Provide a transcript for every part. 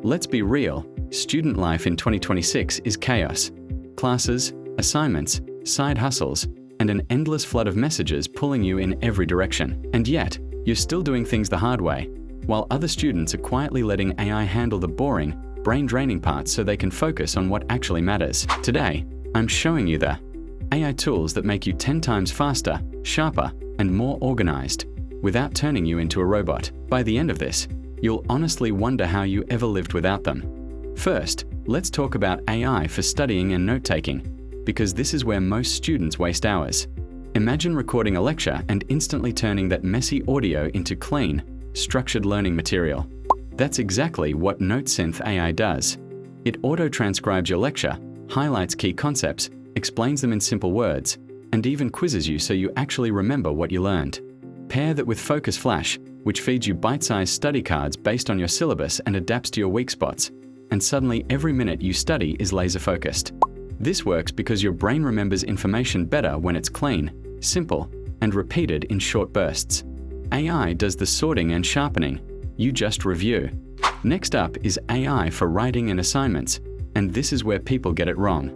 Let's be real, student life in 2026 is chaos. Classes, assignments, side hustles, and an endless flood of messages pulling you in every direction. And yet, you're still doing things the hard way, while other students are quietly letting AI handle the boring, brain-draining parts so they can focus on what actually matters. Today, I'm showing you the AI tools that make you 10 times faster, sharper, and more organized, without turning you into a robot. By the end of this, you'll honestly wonder how you ever lived without them. First, let's talk about AI for studying and note-taking, because this is where most students waste hours. Imagine recording a lecture and instantly turning that messy audio into clean, structured learning material. That's exactly what NoteSynth AI does. It auto-transcribes your lecture, highlights key concepts, explains them in simple words, and even quizzes you so you actually remember what you learned. Pair that with Focus Flash, which feeds you bite-sized study cards based on your syllabus and adapts to your weak spots, and suddenly every minute you study is laser-focused. This works because your brain remembers information better when it's clean, simple, and repeated in short bursts. AI does the sorting and sharpening. You just review. Next up is AI for writing and assignments, and this is where people get it wrong.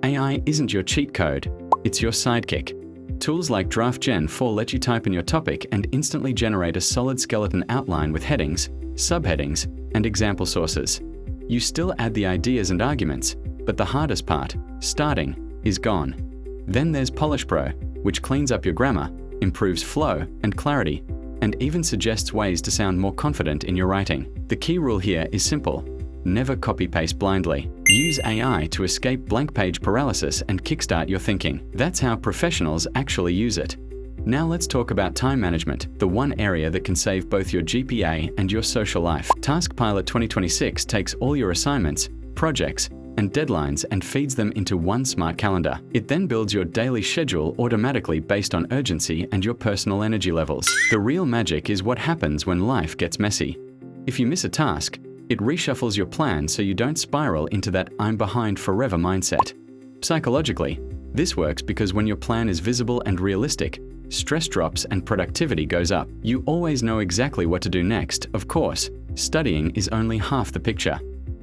AI isn't your cheat code, it's your sidekick. Tools like Draft 4 let you type in your topic and instantly generate a solid skeleton outline with headings, subheadings, and example sources. You still add the ideas and arguments, but the hardest part, starting, is gone. Then there's Polish Pro, which cleans up your grammar, improves flow and clarity, and even suggests ways to sound more confident in your writing. The key rule here is simple. Never copy-paste blindly. Use AI to escape blank page paralysis and kickstart your thinking. That's how professionals actually use it. Now let's talk about time management, the one area that can save both your GPA and your social life. Task Pilot 2026 takes all your assignments, projects, and deadlines and feeds them into one smart calendar. It then builds your daily schedule automatically based on urgency and your personal energy levels. The real magic is what happens when life gets messy. If you miss a task, it reshuffles your plan so you don't spiral into that "I'm behind forever" mindset. Psychologically, this works because when your plan is visible and realistic, stress drops and productivity goes up. You always know exactly what to do next. Of course, studying is only half the picture.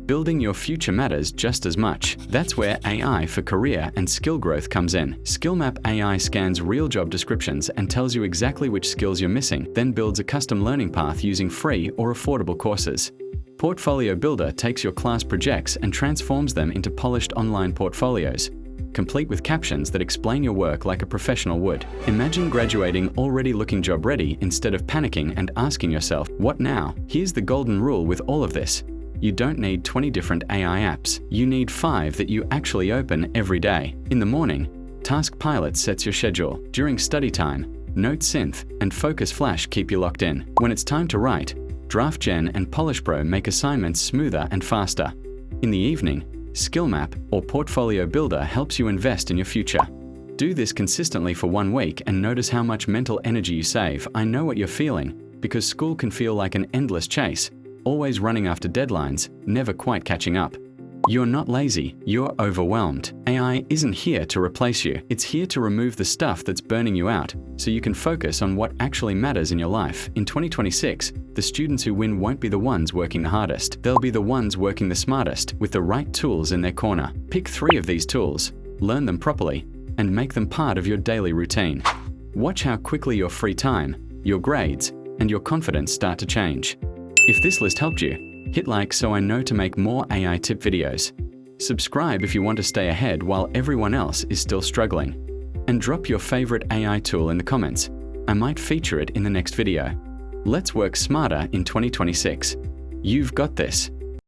Building your future matters just as much. That's where AI for career and skill growth comes in. SkillMap AI scans real job descriptions and tells you exactly which skills you're missing, then builds a custom learning path using free or affordable courses. Portfolio Builder takes your class projects and transforms them into polished online portfolios, complete with captions that explain your work like a professional would. Imagine graduating already looking job ready instead of panicking and asking yourself, what now? Here's the golden rule with all of this. You don't need 20 different AI apps. You need 5 that you actually open every day. In the morning, Task Pilot sets your schedule. During study time, NoteSynth and Focus Flash keep you locked in. When it's time to write, Draft and Polish Pro make assignments smoother and faster. In the evening, SkillMap or Portfolio Builder helps you invest in your future. Do this consistently for 1 week and notice how much mental energy you save. I know what you're feeling, because school can feel like an endless chase, always running after deadlines, never quite catching up. You're not lazy, you're overwhelmed. AI isn't here to replace you. It's here to remove the stuff that's burning you out, so you can focus on what actually matters in your life. In 2026, the students who win won't be the ones working the hardest. They'll be the ones working the smartest, with the right tools in their corner. Pick 3 of these tools, learn them properly, and make them part of your daily routine. Watch how quickly your free time, your grades, and your confidence start to change. If this list helped you, hit like so I know to make more AI tip videos. Subscribe if you want to stay ahead while everyone else is still struggling. And drop your favorite AI tool in the comments. I might feature it in the next video. Let's work smarter in 2026. You've got this.